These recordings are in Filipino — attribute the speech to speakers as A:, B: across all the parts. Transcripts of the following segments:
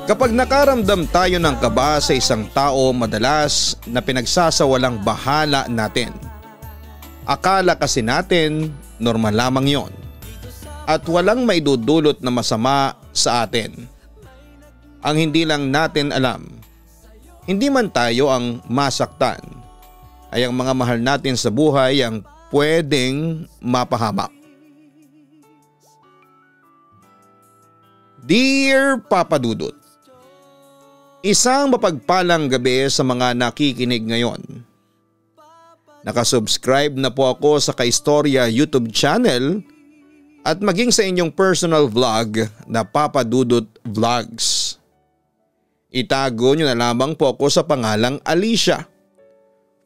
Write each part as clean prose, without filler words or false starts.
A: Kapag nakaramdam tayo ng kaba sa isang tao, madalas na pinagsasawalang bahala natin. Akala kasi natin normal lamang yon at walang maidudulot na masama sa atin. Ang hindi lang natin alam, hindi man tayo ang masaktan, ay ang mga mahal natin sa buhay ang pwedeng mapahamak. Dear Papa Dudut, isang mapagpalang gabi sa mga nakikinig ngayon. Nakasubscribe na po ako sa Kaistorya YouTube channel at maging sa inyong personal vlog na Papa Dudut Vlogs. Itago nyo na lamang po ako sa pangalang Alicia,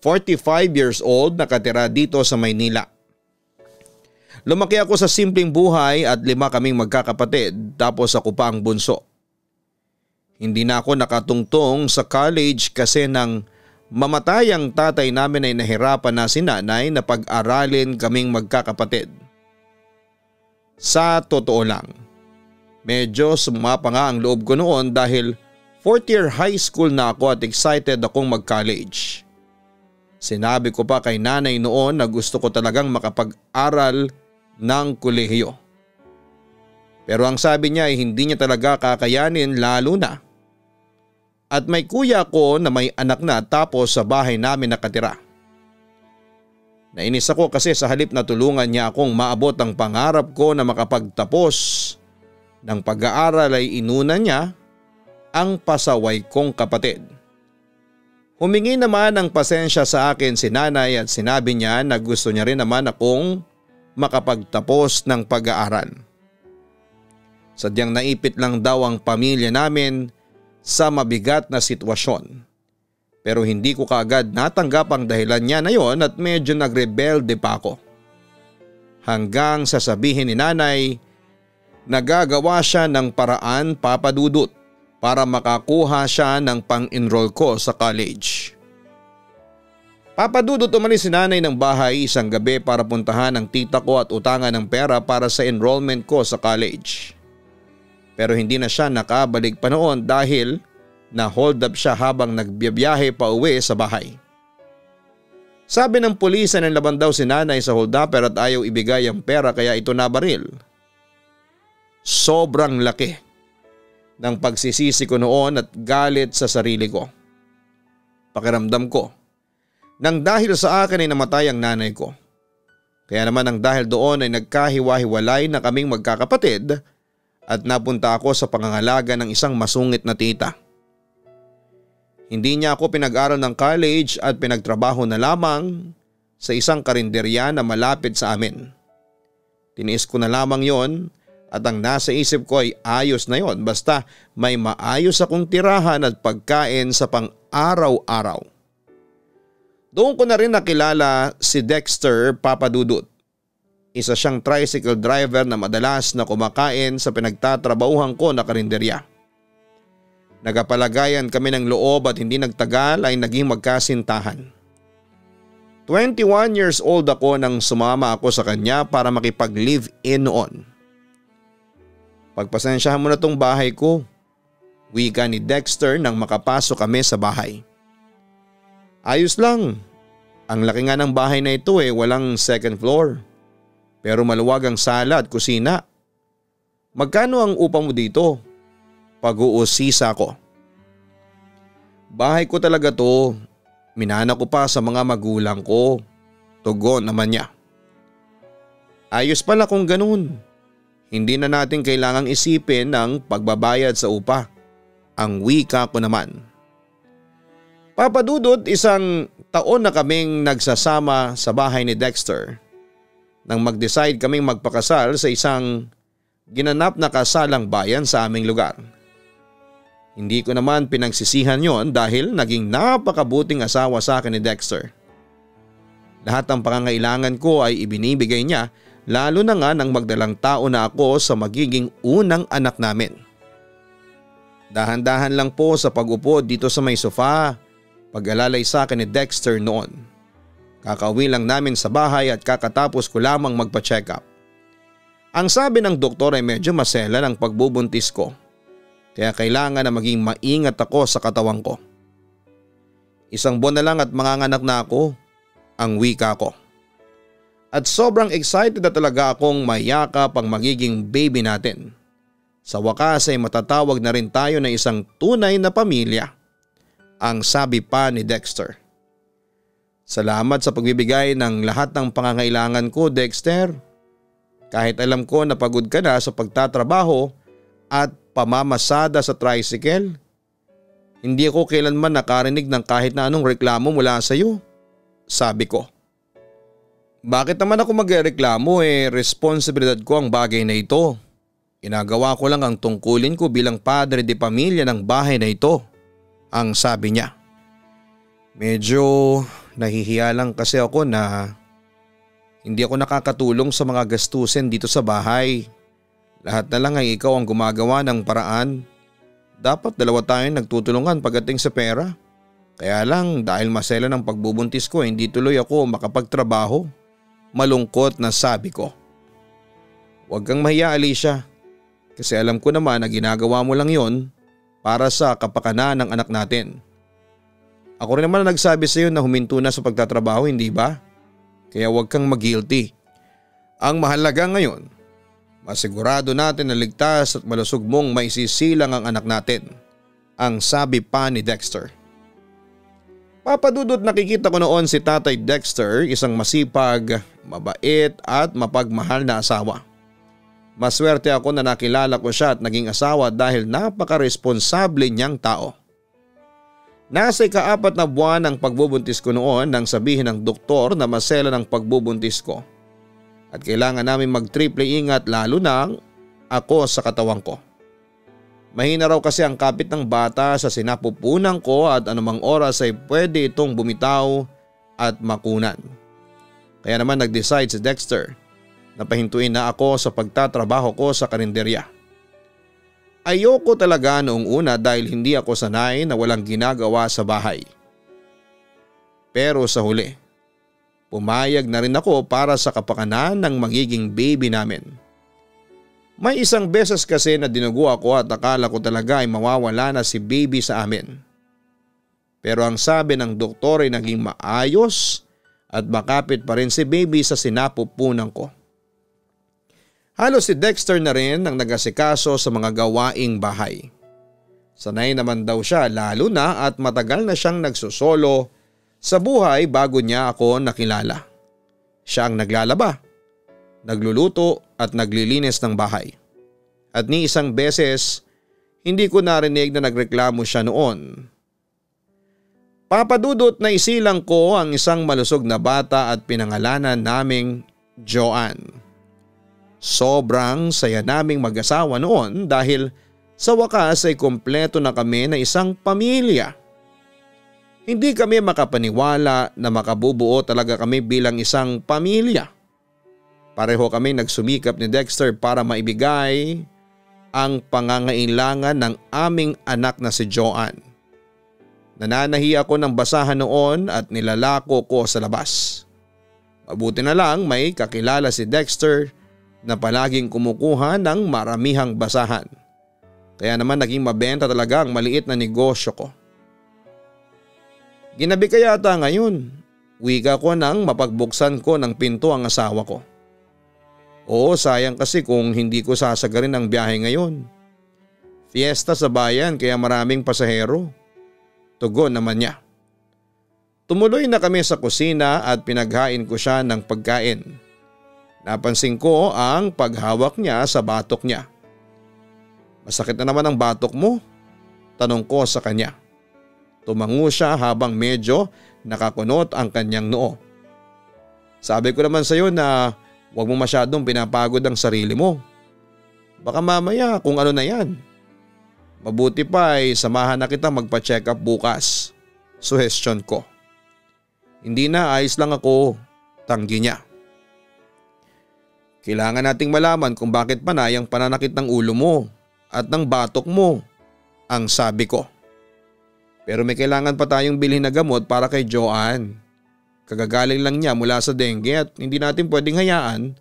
A: 45 years old, nakatira dito sa Maynila. Lumaki ako sa simpleng buhay at 5 kaming magkakapatid, tapos ako pa ang bunso. Hindi na ako nakatungtong sa college kasi nang mamatay ang tatay namin ay nahirapan na si nanay na pag-aralin kaming magkakapatid. Sa totoo lang, medyo sumapa nga ang loob ko noon dahil 4th year high school na ako at excited akong mag-college. Sinabi ko pa kay nanay noon na gusto ko talagang makapag-aral ng kolehiyo. Pero ang sabi niya ay hindi niya talaga kakayanin, lalo na at may kuya ko na may anak na tapos sa bahay namin nakatira. Nainis ako kasi sa halip na tulungan niya akong maabot ang pangarap ko na makapagtapos ng pag-aaral ay inuna niya ang pasaway kong kapatid. Humingi naman ng pasensya sa akin si nanay at sinabi niya na gusto niya rin naman akong makapagtapos ng pag-aaral. Sadyang naipit lang daw ang pamilya namin sa mabigat na sitwasyon. Pero hindi ko kaagad natanggap ang dahilan niya na yon at medyo nagrebelde pa ako. Hanggang sasabihin ni nanay na gagawa siya ng paraan, Papa Dudut, para makakuha siya ng pang-enroll ko sa college. Papa Dudut, umalis si nanay ng bahay isang gabi para puntahan ang tita ko at utangan ng pera para sa enrollment ko sa college. Pero hindi na siya nakabalik pa noon dahil na-hold up siya habang nagbiyahe pa uwi sa bahay. Sabi ng pulis na nilaban daw si nanay sa hold upper at ayaw ibigay ang pera kaya ito nabaril. Sobrang laki ng pagsisisi ko noon at galit sa sarili ko. Pakiramdam ko nang dahil sa akin ay namatay ang nanay ko. Kaya naman ang dahil doon ay nagkahiwa-hiwalay na kaming magkakapatid at napunta ako sa pangangalaga ng isang masungit na tita. Hindi niya ako pinag-aral ng college at pinagtrabaho na lamang sa isang karinderya na malapit sa amin. Tiniis ko na lamang yon at ang nasa isip ko ay ayos na yon basta may maayos akong tirahan at pagkain sa pang-araw-araw. Doon ko na rin nakilala si Dexter, Papa Dudut. Isa siyang tricycle driver na madalas na kumakain sa pinagtatrabahuhan ko na karinderya. Nagapalagayan kami ng loob at hindi nagtagal ay naging magkasintahan. 21 years old ako nang sumama ako sa kanya para makipag-live-in noon. Pagpasensyahan mo na tong bahay ko, wika ni Dexter nang makapasok kami sa bahay. Ayos lang, ang laki nga ng bahay na ito walang second floor. Pero maluwag ang sala at kusina. Magkano ang upa mo dito? Pag-uusisa ko. Bahay ko talaga to. Minana ko pa sa mga magulang ko. Tugon naman niya. Ayos pala kung ganun. Hindi na natin kailangang isipin ng pagbabayad sa upa. Ang wika ko naman. Papa Dudut, isang taon na kaming nagsasama sa bahay ni Dexter. Nang mag-decide kaming magpakasal sa isang ginanap na kasalang bayan sa aming lugar. Hindi ko naman pinagsisihan yon dahil naging napakabuting asawa sa akin ni Dexter. Lahat ng pangangailangan ko ay ibinibigay niya, lalo na nga nang magdalang tao na ako sa magiging unang anak namin. Dahan-dahan lang po sa pag-upo dito sa may sofa, pag-alalay sa akin ni Dexter noon. Kakauwi lang namin sa bahay at kakatapos ko lamang magpa-check up. Ang sabi ng doktor ay medyo maselan ang pagbubuntis ko. Kaya kailangan na maging maingat ako sa katawan ko. 1 buwan na lang at manganganak na ako, ang wika ko. At sobrang excited na talaga akong mayakap ang magiging baby natin. Sa wakas ay matatawag na rin tayo na isang tunay na pamilya, ang sabi pa ni Dexter. Salamat sa pagbibigay ng lahat ng pangangailangan ko, Dexter. Kahit alam ko na pagod ka na sa pagtatrabaho at pamamasada sa tricycle, hindi ako kailanman nakarinig ng kahit na anong reklamo mula sa iyo, sabi ko. Bakit naman ako magreklamo responsibilidad ko ang bagay na ito. Ginagawa ko lang ang tungkulin ko bilang padre de pamilya ng bahay na ito, ang sabi niya. Medyo nahihiya lang kasi ako na hindi ako nakakatulong sa mga gastusin dito sa bahay. Lahat na lang ay ikaw ang gumagawa ng paraan. Dapat dalawa tayong nagtutulungan pagdating sa pera. Kaya lang dahil masela ng pagbubuntis ko hindi tuloy ako makapagtrabaho. Malungkot na sabi ko. Huwag kang mahiya, Alicia. Kasi alam ko naman na ginagawa mo lang yon para sa kapakanan ng anak natin. Ako rin naman na nagsabi sa iyo na huminto na sa pagtatrabaho, hindi ba? Kaya huwag kang mag-guilty. Ang mahalaga ngayon, masigurado natin na ligtas at malusog mong maisisilang ang anak natin, ang sabi pa ni Dexter. Papadudot nakikita ko noon si Tatay Dexter, isang masipag, mabait at mapagmahal na asawa. Maswerte ako na nakilala ko siya at naging asawa dahil napaka-responsable niyang tao. Nasa ika-4 na buwan ng pagbubuntis ko noon nang sabihin ng doktor na masela ng pagbubuntis ko. At kailangan namin mag-triple ingat lalo na ako sa katawan ko. Mahina raw kasi ang kapit ng bata sa sinapupunan ko at anumang oras ay pwede itong bumitaw at makunan. Kaya naman nag-decide si Dexter na pahintuin na ako sa pagtatrabaho ko sa karinderya. Ayoko talaga noong una dahil hindi ako sanay na walang ginagawa sa bahay. Pero sa huli, pumayag na rin ako para sa kapakanan ng magiging baby namin. May isang beses kasi na dinugo ako at akala ko talaga ay mawawala na si baby sa amin. Pero ang sabi ng doktor ay naging maayos at makapit pa rin si baby sa sinapupunan ko. Halos si Dexter na rin ang nagasikaso sa mga gawaing bahay. Sanay naman daw siya lalo na at matagal na siyang nagsusolo sa buhay bago niya ako nakilala. Siya ang naglalaba, nagluluto at naglilinis ng bahay. At ni isang beses, hindi ko narinig na nagreklamo siya noon. Papadudot na isilang ko ang isang malusog na bata at pinangalanan naming Joanne. Sobrang saya naming mag-asawa noon dahil sa wakas ay kumpleto na kami na isang pamilya. Hindi kami makapaniwala na makabubuo talaga kami bilang isang pamilya. Pareho kami nagsumikap ni Dexter para maibigay ang pangangailangan ng aming anak na si Joanne. Nananahi ako ng basahan noon at nilalako ko sa labas. Mabuti na lang may kakilala si Dexter na palaging kumukuha ng maramihang basahan. Kaya naman naging mabenta talaga ang maliit na negosyo ko. Ginabi ka yata ngayon. Wika ko nang mapagbuksan ko ng pinto ang asawa ko. Oo, sayang kasi kung hindi ko sasagarin ang biyahe ngayon. Fiesta sa bayan kaya maraming pasahero. Tugon naman niya. Tumuloy na kami sa kusina at pinaghain ko siya ng pagkain. Napansin ko ang paghawak niya sa batok niya. Masakit na naman ang batok mo? Tanong ko sa kanya. Tumango siya habang medyo nakakunot ang kanyang noo. Sabi ko naman sa iyo na huwag mo masyadong pinapagod ang sarili mo. Baka mamaya kung ano na yan. Mabuti pa ay samahan na kita magpa-check up bukas. Suhestyon ko. Hindi na, ayos lang ako. Tanggi niya. Kailangan nating malaman kung bakit panay ang pananakit ng ulo mo at ng batok mo, ang sabi ko. Pero may kailangan pa tayong bilhin na gamot para kay Joanne. Kagagaling lang niya mula sa dengue at hindi natin pwedeng hayaan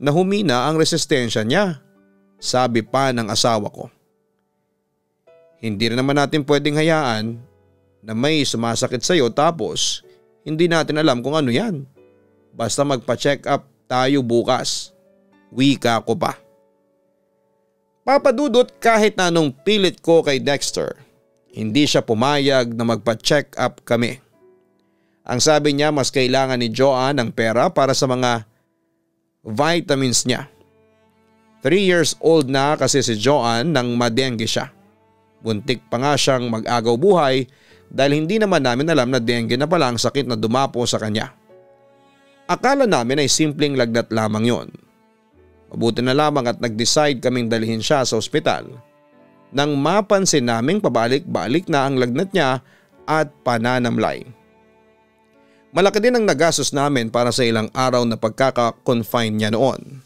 A: na humina ang resistensya niya, sabi pa ng asawa ko. Hindi rin naman natin pwedeng hayaan na may sumasakit sa iyo tapos hindi natin alam kung ano yan. Basta magpa-check up tayo bukas. Wika ko pa. Papadudot kahit na anong pilit ko kay Dexter, hindi siya pumayag na magpa-check up kami. Ang sabi niya mas kailangan ni Joanne ng pera para sa mga vitamins niya. 3 years old na kasi si Joanne nang madengge siya. Buntik pa nga siyang mag-agaw buhay dahil hindi naman namin alam na dengue na pala ang sakit na dumapo sa kanya. Akala namin ay simpleng lagnat lamang yon. Mabuti na lamang at nag-decide kaming dalhin siya sa ospital nang mapansin naming pabalik-balik na ang lagnat niya at pananamlay. Malaki din ang nagastos namin para sa ilang araw na pagkaka-confine niya noon.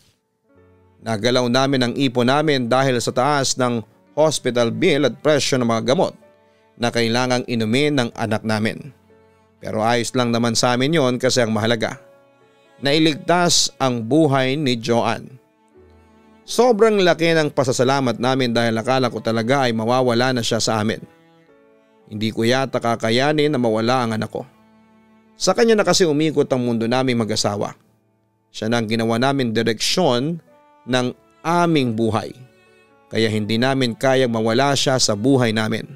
A: Nagalaw namin ang ipon namin dahil sa taas ng hospital bill at presyo ng mga gamot na kailangang inumin ng anak namin. Pero ayos lang naman sa amin yon kasi ang mahalaga, nailigtas ang buhay ni Joanne. Sobrang laki ng pasasalamat namin dahil akala ko talaga ay mawawala na siya sa amin. Hindi ko yata kakayanin na mawala ang anak ko. Sa kanya na kasi umikot ang mundo naming mag-asawa. Siya na ang ginawa namin direksyon ng aming buhay. Kaya hindi namin kayang mawala siya sa buhay namin.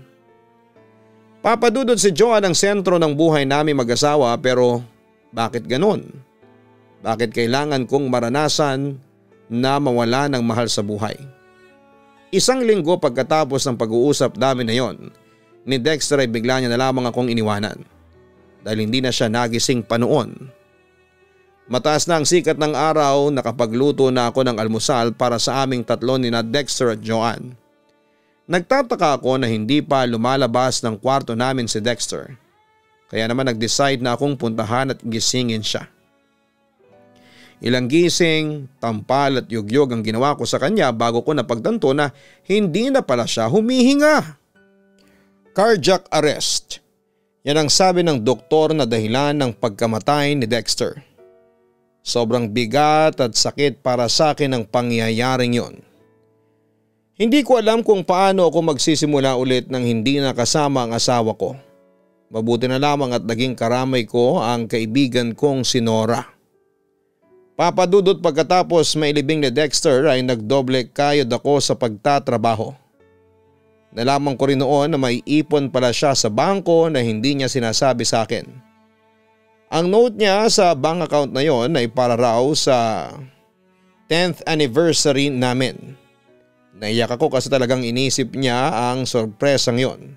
A: Papadudod si Joanne ang sentro ng buhay namin mag-asawa pero bakit ganon? Bakit kailangan kong maranasan na mawala ng mahal sa buhay? Isang linggo pagkatapos ng pag-uusap namin na yon, ni Dexter ay bigla niya na lamang akong iniwanan. Dahil hindi na siya nagising pa noon. Mataas na ang sikat ng araw, nakapagluto na ako ng almusal para sa aming tatlo ni na Dexter at Joanne. Nagtataka ako na hindi pa lumalabas ng kwarto namin si Dexter. Kaya naman nag-decide na akong puntahan at gisingin siya. Ilang gising, tampal at yugyog ang ginawa ko sa kanya bago ko napagtanto na hindi na pala siya humihinga. Cardiac arrest. Yan ang sabi ng doktor na dahilan ng pagkamatay ni Dexter. Sobrang bigat at sakit para sa akin ang pangyayaring yon. Hindi ko alam kung paano ako magsisimula ulit nang hindi nakasama ang asawa ko. Mabuti na lamang at naging karamay ko ang kaibigan kong si Nora. Papadudot pagkatapos mailibing ni Dexter ay nagdoble kayod ako sa pagtatrabaho. Nalaman ko rin noon na may ipon pala siya sa bangko na hindi niya sinasabi sa akin. Ang note niya sa bank account na yon ay para raw sa 10th anniversary namin. Naiyak ako kasi talagang inisip niya ang sorpresang yon.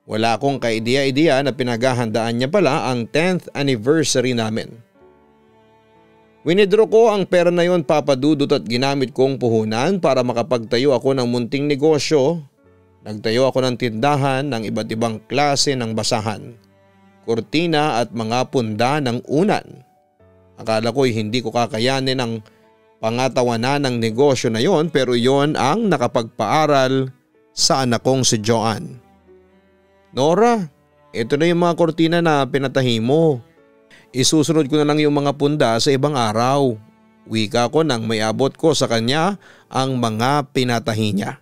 A: Wala akong ka-ideya-ideya na pinaghahandaan niya pala ang 10th anniversary namin. Winidro ko ang pera na yon, papadudot, at ginamit kong puhunan para makapagtayo ako ng munting negosyo. Nagtayo ako ng tindahan ng iba't ibang klase ng basahan, kurtina at mga punda ng unan. Akala ko'y hindi ko kakayanin ang pangatawanan ng negosyo na yon, pero yon ang nakapagpaaral sa anak kong si Joanne. Nora, ito na yung mga kurtina na pinatahi mo. Isusunod ko na lang yung mga punda sa ibang araw. Wika ko nang may abot ko sa kanya ang mga pinatahi niya.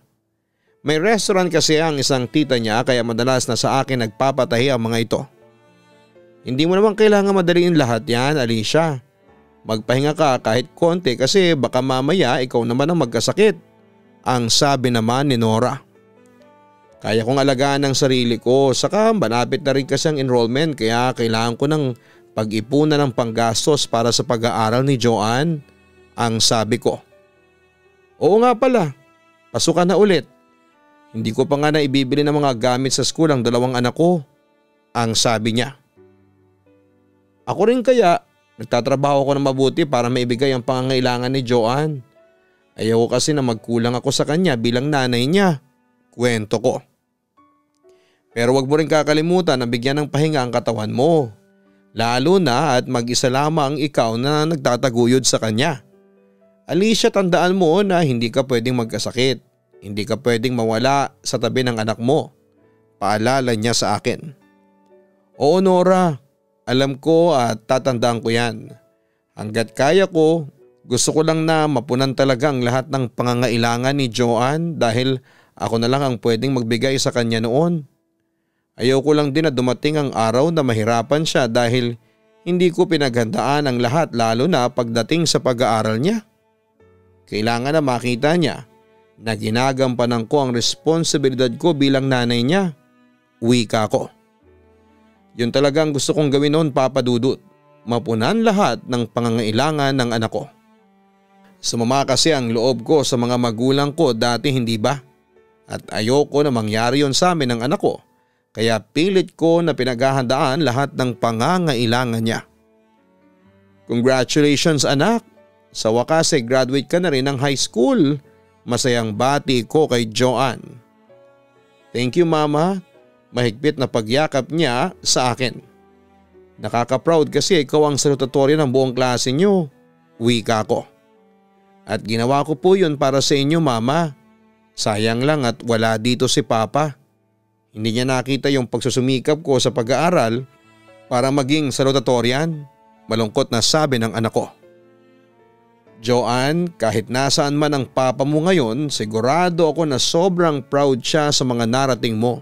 A: May restaurant kasi ang isang tita niya kaya madalas na sa akin nagpapatahi ang mga ito. Hindi mo naman kailangan madaliin lahat yan, Alicia. Magpahinga ka kahit konti kasi baka mamaya ikaw naman ang magkasakit, ang sabi naman ni Nora. Kaya kong alagaan ang sarili ko, saka malapit na rin kasi ang enrollment kaya kailangan ko ng pag-ipunan ng panggastos para sa pag-aaral ni Joanne, ang sabi ko. Oo nga pala, pasukan na ulit. Hindi ko pa nga na ibibili ng mga gamit sa school ang dalawang anak ko, ang sabi niya. Ako rin kaya, nagtatrabaho ko na mabuti para maibigay ang pangangailangan ni Joanne. Ayaw ko kasi na magkulang ako sa kanya bilang nanay niya, kwento ko. Pero wag mo rin kakalimutan na bigyan ng pahinga ang katawan mo. Lalo na at mag-isa lamang ikaw na nagtataguyod sa kanya. Alicia, tandaan mo na hindi ka pwedeng magkasakit. Hindi ka pwedeng mawala sa tabi ng anak mo. Paalala niya sa akin. Oo Nora, alam ko at tatandaan ko yan. Hanggat kaya ko, Gusto ko lang na mapunan talaga ang lahat ng pangangailangan ni Joanne dahil ako na lang ang pwedeng magbigay sa kanya noon. Ayoko lang din na dumating ang araw na mahirapan siya dahil hindi ko pinaghandaan ang lahat lalo na pagdating sa pag-aaral niya. Kailangan na makita niya na ginagampanan ko ang responsibilidad ko bilang nanay niya. Wika ko. Yun talagang gusto kong gawin noon, Papa Dudut. Mapunan lahat ng pangangailangan ng anak ko. Sumama kasi ang loob ko sa mga magulang ko dati, hindi ba? At ayoko na mangyari yon sa amin ng anak ko. Kaya pilit ko na pinaghahandaan lahat ng pangangailangan niya. Congratulations anak! Sa wakas ay graduate ka na rin ng high school. Masayang bati ko kay Joanne. Thank you mama. Mahigpit na pagyakap niya sa akin. Nakaka-proud kasi ikaw ang salutatorya ng buong klase niyo. Wika ko. At ginawa ko po yun para sa inyo mama. Sayang lang at wala dito si papa. Hindi niya nakita yung pagsusumikap ko sa pag-aaral para maging salutatoryan. Malungkot na sabi ng anak ko. Joanne, kahit nasaan man ang papa mo ngayon, sigurado ako na sobrang proud siya sa mga narating mo.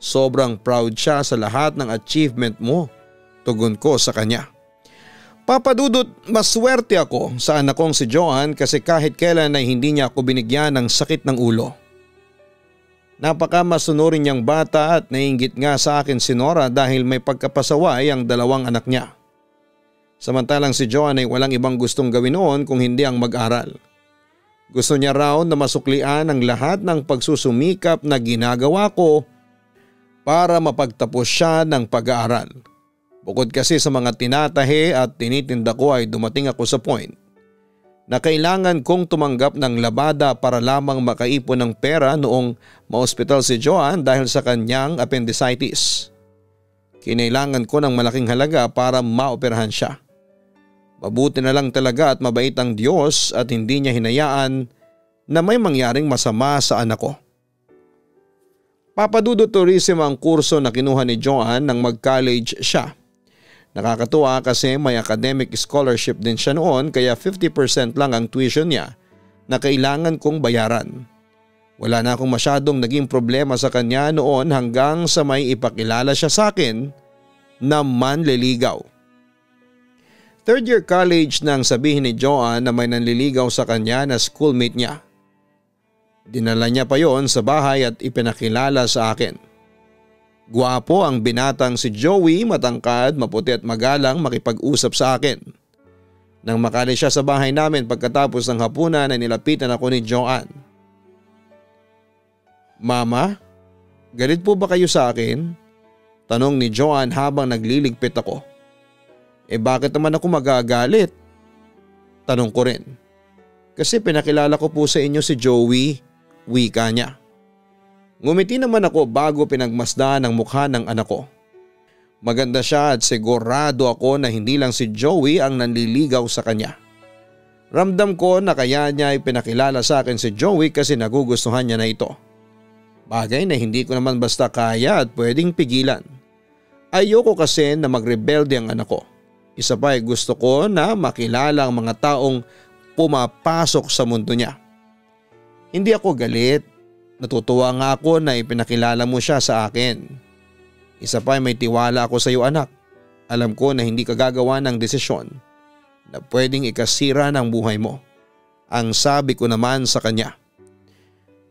A: Sobrang proud siya sa lahat ng achievement mo. Tugon ko sa kanya. Papa Dudut, maswerte ako sa anak kong si Joanne kasi kahit kailan ay hindi niya ako binigyan ng sakit ng ulo. Napaka-masunurin niyang bata at naiinggit nga sa akin si Nora dahil may pagkapasaway ang dalawang anak niya. Samantalang si Joanne ay walang ibang gustong gawin noon kung hindi ang mag-aral. Gusto niya raw na masuklian ang lahat ng pagsusumikap na ginagawa ko para mapagtapos siya ng pag-aaral. Bukod kasi sa mga tinatahi at tinitinda ko ay dumating ako sa point na kailangan kong tumanggap ng labada para lamang makaipon ng pera noong ma-hospital si Joanne dahil sa kanyang appendicitis. Kinailangan ko ng malaking halaga para maoperahan siya. Mabuti na lang talaga at mabait ang Diyos at hindi niya hinayaan na may mangyaring masama sa anak ko. Papadudot tourism ang kurso na kinuha ni Joanne nang mag-college siya. Nakakatuwa kasi may academic scholarship din siya noon kaya 50% lang ang tuition niya na kailangan kong bayaran. Wala na akong masyadong naging problema sa kanya noon hanggang sa may ipakilala siya sa akin na manliligaw. Third year college nang sabihin ni Joanne na may nanliligaw sa kanya na schoolmate niya. Dinala niya pa yon sa bahay at ipinakilala sa akin. Guwapo ang binatang si Joey, matangkad, maputi at magalang makipag-usap sa akin. Nang makali siya sa bahay namin pagkatapos ng hapunan ay nilapitan ako ni Joanne. Mama, galit po ba kayo sa akin? Tanong ni Joanne habang nagliligpit ako. Bakit naman ako magagalit? Tanong ko rin. Kasi pinakilala ko po sa inyo si Joey, wika niya. Ngumiti naman ako bago pinagmasdan ang mukha ng anak ko. Maganda siya at sigurado ako na hindi lang si Joey ang nanliligaw sa kanya. Ramdam ko na kaya niya ipinakilala sa akin si Joey kasi nagugustuhan niya na ito. Bagay na hindi ko naman basta kaya at pwedeng pigilan. Ayoko kasi na magrebelde ang anak ko. Isa pa ay gusto ko na makilala ang mga taong pumapasok sa mundo niya. Hindi ako galit. Natutuwa nga ako na ipinakilala mo siya sa akin. Isa pa ay may tiwala ako sa iyo anak. Alam ko na hindi ka gagawa ng desisyon na pwedeng ikasira ng buhay mo. Ang sabi ko naman sa kanya.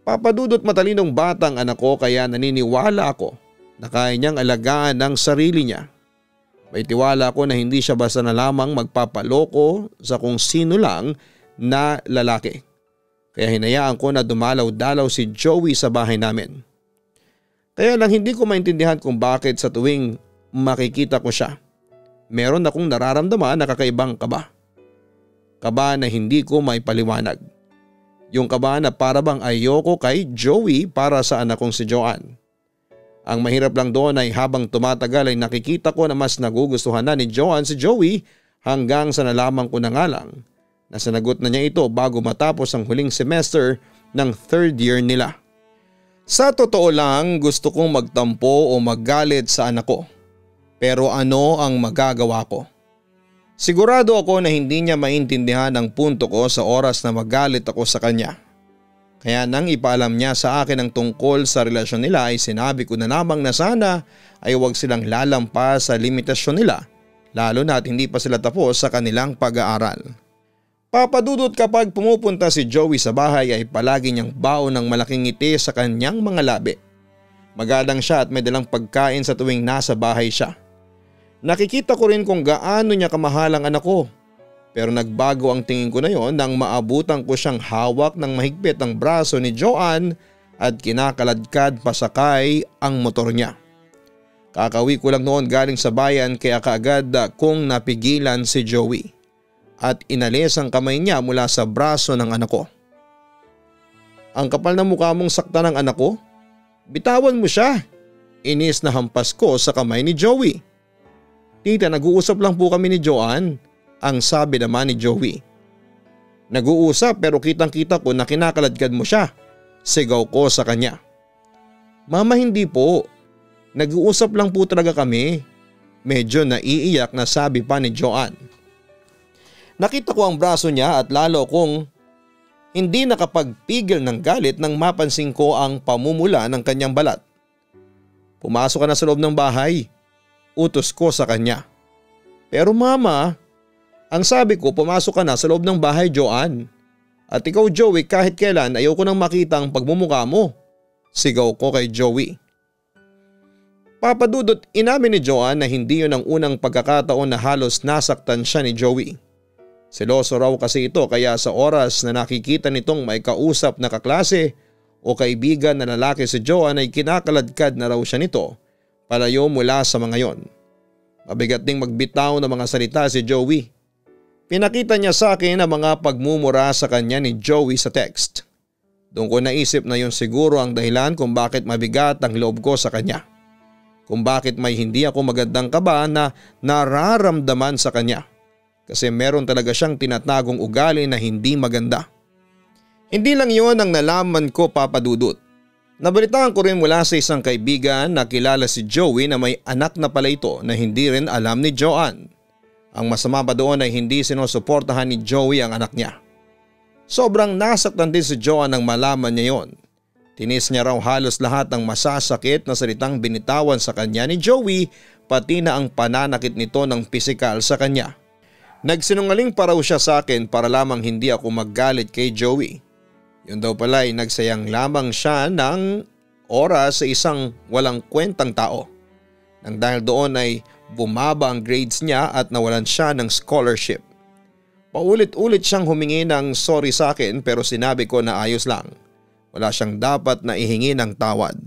A: Papadudot matalinong batang anak ko kaya naniniwala ako na kaya niyang alagaan ng sarili niya. May tiwala ako na hindi siya basta na lamang magpapaloko sa kung sino lang na lalaki. Kaya hinayaan ko na dumalaw-dalaw si Joey sa bahay namin. Kaya lang hindi ko maintindihan kung bakit sa tuwing makikita ko siya, meron akong nararamdaman na kakaibang kaba. Kaba na hindi ko maipaliwanag. Yung kaba na para bang ayoko kay Joey para sa anak kong si Joanne. Ang mahirap lang doon ay habang tumatagal ay nakikita ko na mas nagugustuhan na ni Joanne si Joey hanggang sa nalaman ko na nga lang na sinagot na niya ito bago matapos ang huling semester ng third year nila. Sa totoo lang gusto kong magtampo o maggalit sa anak ko. Pero ano ang magagawa ko? Sigurado ako na hindi niya maintindihan ang punto ko sa oras na magalit ako sa kanya. Kaya nang ipaalam niya sa akin ang tungkol sa relasyon nila ay sinabi ko na lamang na sana ay huwag silang lalampas sa limitasyon nila, lalo na at hindi pa sila tapos sa kanilang pag-aaral. Papadudot, kapag pumupunta si Joey sa bahay ay palagi niyang baon ng malaking ngiti sa kanyang mga labi. Magalang siya at may dalang pagkain sa tuwing nasa bahay siya. Nakikita ko rin kung gaano niya kamahal ang anak ko. Pero nagbago ang tingin ko na yon nang maabutan ko siyang hawak ng mahigpit ang braso ni Joanne at kinakaladkad pasakay ang motor niya. Kakauwi ko lang noon galing sa bayan kaya kaagad kong napigilan si Joey at inalis ang kamay niya mula sa braso ng anak ko. Ang kapal na mukha mong sakta ng anak ko? Bitawan mo siya. Inis na hampas ko sa kamay ni Joey. Tita, nag-uusap lang po kami ni Joanne. Ang sabi naman ni Joey. Nag-uusap pero kitang-kita ko na kinakaladkad mo siya. Sigaw ko sa kanya. Mama, hindi po. Nag-uusap lang po talaga kami. Medyo naiiyak na sabi pa ni Joanne. Nakita ko ang braso niya at lalo kong hindi nakapagpigil ng galit nang mapansin ko ang pamumula ng kanyang balat. Pumasok ka na sa loob ng bahay. Utos ko sa kanya. Pero mama, ang sabi ko, pumasok ka na sa loob ng bahay, Joanne. At ikaw, Joey, kahit kailan ayoko nang makita ang pagmumukha mo. Sigaw ko kay Joey. Papadudot, inamin ni Joanne na hindi yun ang unang pagkakataon na halos nasaktan siya ni Joey. Seloso raw kasi ito kaya sa oras na nakikita nitong may kausap na kaklase o kaibigan na lalaki si Joanne ay kinakaladkad na raw siya nito palayo mula sa mga yon. Mabigat ding magbitaw ng mga salita si Joey. Pinakita niya sa akin ang mga pagmumura sa kanya ni Joey sa text. Doon ko naisip na yun siguro ang dahilan kung bakit mabigat ang loob ko sa kanya. Kung bakit may hindi ako magandang kaba na nararamdaman sa kanya. Kasi meron talaga siyang tinatagong ugali na hindi maganda. Hindi lang yun ang nalaman ko, papadudot. Nabalitaan ko rin mula sa isang kaibigan na kilala si Joey na may anak na pala ito na hindi rin alam ni Joanne. Ang masama pa doon ay hindi sinusuportahan ni Joey ang anak niya. Sobrang nasaktan din si Joanne nang malaman niya yon. Tinis niya raw halos lahat ng masasakit na salitang binitawan sa kanya ni Joey, pati na ang pananakit nito ng pisikal sa kanya. Nagsinungaling pa raw siya sa akin para lamang hindi ako maggalit kay Joey. Yun daw pala ay nagsayang lamang siya ng oras sa isang walang kwentang tao. Nang dahil doon ay bumaba ang grades niya at nawalan siya ng scholarship. Paulit-ulit siyang humingi ng sorry sa akin pero sinabi ko na ayos lang. Wala siyang dapat na ihingi ng tawad.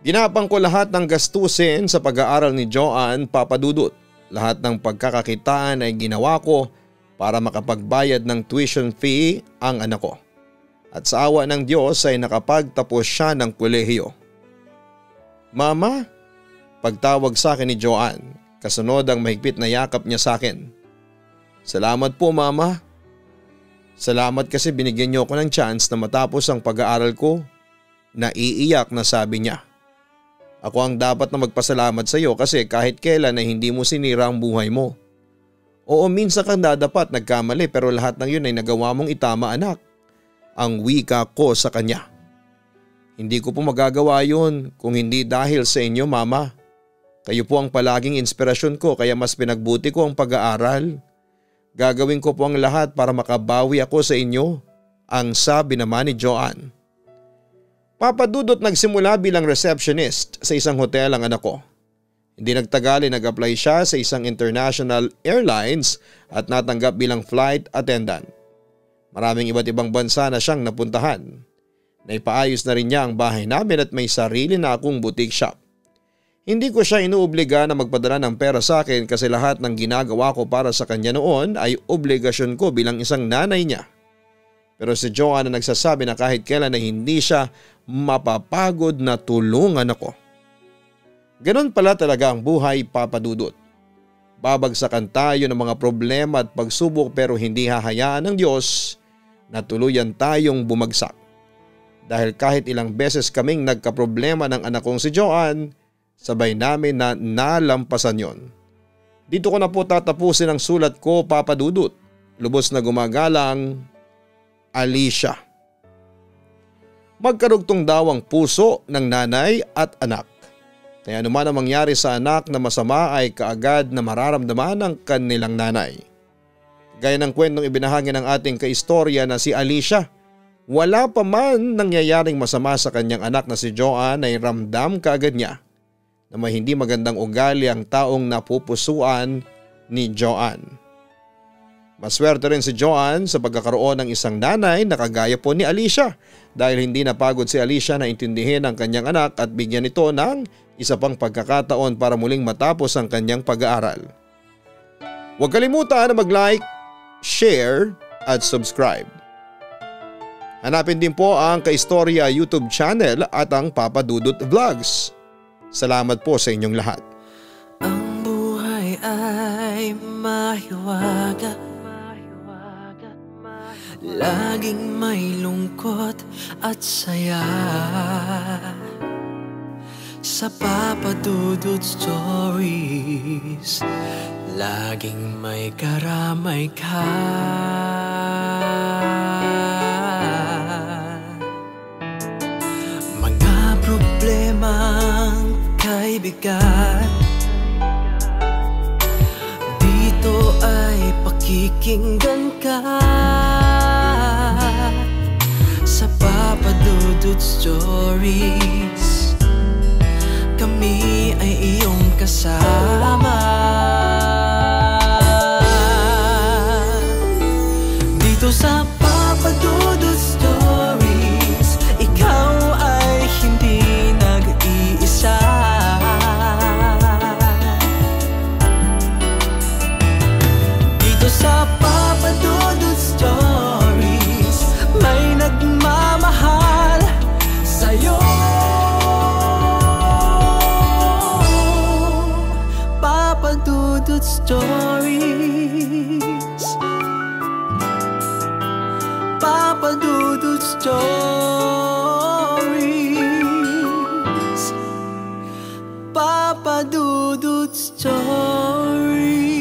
A: Ginapang ko lahat ng gastusin sa pag-aaral ni Joanne, papadudot. Lahat ng pagkakakitaan ay ginawa ko para makapagbayad ng tuition fee ang anak ko. At sa awa ng Diyos ay nakapagtapos siya ng kolehiyo. Mama? Pagtawag sa akin ni Joanne, kasunod ang mahigpit na yakap niya sa akin. Salamat po, Mama. Salamat kasi binigyan niyo ako ng chance na matapos ang pag-aaral ko. Naiiyak na sabi niya. Ako ang dapat na magpasalamat sa iyo kasi kahit kailan ay hindi mo sinira ang buhay mo. Oo, minsan kang dadapat nagkamali pero lahat ng yun ay nagawa mong itama, anak. Ang wika ko sa kanya. Hindi ko po magagawa yun kung hindi dahil sa inyo, Mama. Kayo po ang palaging inspirasyon ko kaya mas pinagbuti ko ang pag-aaral. Gagawin ko po ang lahat para makabawi ako sa inyo, ang sabi naman ni Joanne. Papadudot, nagsimula bilang receptionist sa isang hotel ang anak ko. Hindi nagtagal ay nag-apply siya sa isang international airlines at natanggap bilang flight attendant. Maraming iba't ibang bansa na siyang napuntahan. Naipaayos na rin niya ang bahay namin at may sarili na akong boutique shop. Hindi ko siya inuobliga na magpadala ng pera sa akin kasi lahat ng ginagawa ko para sa kanya noon ay obligasyon ko bilang isang nanay niya. Pero si Joanne na nagsasabi na kahit kailan na hindi siya mapapagod na tulungan ako. Ganon pala talaga ang buhay, papadudot. Babagsakan tayo ng mga problema at pagsubok pero hindi hahayaan ng Diyos na tuluyan tayong bumagsak. Dahil kahit ilang beses kaming nagkaproblema ng anak kong si Joanne, sabay namin na nalampasan yon. Dito ko na po tatapusin ang sulat ko, Papa Dudut. Lubos na gumagalang, Alicia. Magkarugtong daw ang puso ng nanay at anak. Kaya anuman ang mangyari sa anak na masama ay kaagad na mararamdaman ng kanilang nanay. Gaya ng kwentong ibinahagi ng ating kaistorya na si Alicia, wala pa man nangyayaring masama sa kanyang anak na si Joanne ay ramdam kaagad niya na may hindi magandang ugali ang taong napupusuan ni Joanne. Maswerte rin si Joanne sa pagkakaroon ng isang nanay na kagaya po ni Alicia dahil hindi napagod si Alicia na intindihin ang kanyang anak at bigyan ito ng isa pang pagkakataon para muling matapos ang kanyang pag-aaral. Huwag kalimutan na mag-like, share at subscribe. Hanapin din po ang Kaistorya YouTube channel at ang Papa Dudut Vlogs. Salamat po sa inyong lahat.
B: Ang buhay ay mahiwaga, laging may lungkot at saya. Sa Papa Dudut Stories, laging may karamay ka. Mga problemang kay bigat, dito ay pakikinggan ka. Sa Papa Dudut Stories, kami ay iyong kasama. Dito sa Papa Dudut Stories, ikaw ay hindi nag-iisa. Dito sa Papa Dudut Stories, may nagmamahal sa'yo. Papa Dudut Stories, Papa Dudut Stories, Papa Dudut Stories.